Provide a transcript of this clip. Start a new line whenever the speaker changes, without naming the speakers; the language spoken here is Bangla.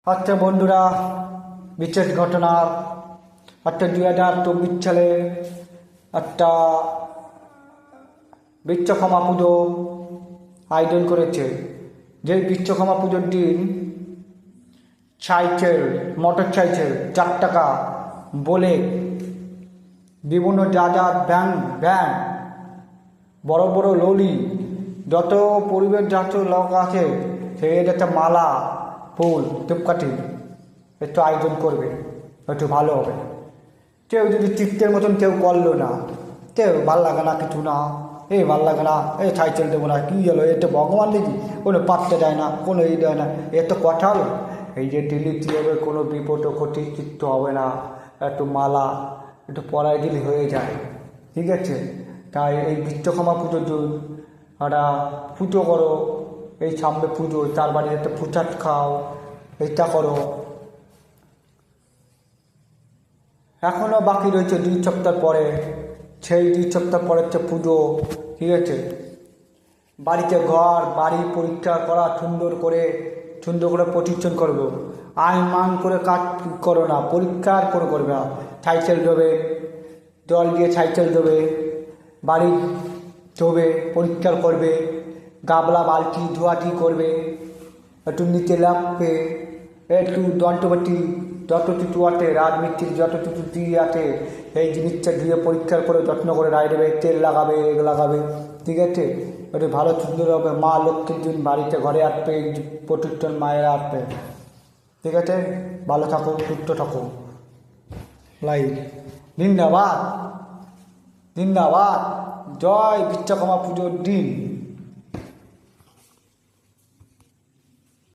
আচ্ছা বন্ধুরা, বিশেষ ঘটনা। একটা 2024 সালে একটা বিশ্বকর্মা পুজো আয়োজন করেছে। যে বিশ্বকর্মা পুজোর দিন সাইকেল, মোটর সাইকেল, 4 টাকা বলে বিভিন্ন ভ্যান, বড় বড় লরি, যত পরিবেশ যত লোক আছে সেই একটা মালা, ফুল, ধূপকাঠি একটু আয়োজন করবে, একটু ভালো হবে। কেউ যদি চিত্তের মতন কেউ করলো না, কেউ ভাল লাগে না, কিছু না, ভাল লাগে না, সাইকেল দেবো না, কী হলো, এ তো ভগবান দেখি কোনো পাত্তা দেয় না, কোনো দেয় না, এ তো কথা হলো। এই যে ডিলিট হবে, কোনো বিপদ ক্ষতি চিত্ত হবে না, একটু মালা একটু পরাই দিলে হয়ে যায়, ঠিক আছে। তাই এই বিশ্বকর্মা পুজোর জন্য একটা পুজো করো, এই সামনে পুজো, তার বাড়িতে একটা প্রসাদ খাও, এইটা করো। এখনও বাকি রয়েছে 2 সপ্তাহ পরে, সেই 2 সপ্তাহ পরে হচ্ছে পুজো, ঠিক আছে। বাড়িতে বাড়ি পরিষ্কার করা, সুন্দর করে প্রতিষ্ঠান করবো। আইন মান করে কাজ করো না, পরিষ্কার করে করবে না। সাইকেল দেবে, জল দিয়ে সাইকেল দেবে, বাড়ি ধোবে, পরিষ্কার করবে, গাবলা বালতি ধোয়াটি করবে, একটু নিচে লাগবে, একটু দন্তবাটি যতটুকু আছে, রাজমিস্ত্রি যতটুকু দিয়ে আছে, এই জিনিসটা দিয়ে পরিষ্কার করে যত্ন করে রায় দেবে, তেল লাগাবে, লাগাবে, ঠিক আছে। একটু ভালো সুন্দর হবে। মা লক্ষ্মীর দিন বাড়িতে ঘরে আসবে, প্রতিষ্ঠান মায়েরা আসবে, ঠিক আছে। ভালো থাকো, সুস্থ থাকো। লাইক জিন্দাবাদ, জিন্দাবাদ। জয় বিশ্বকর্মা পুজোর দিন।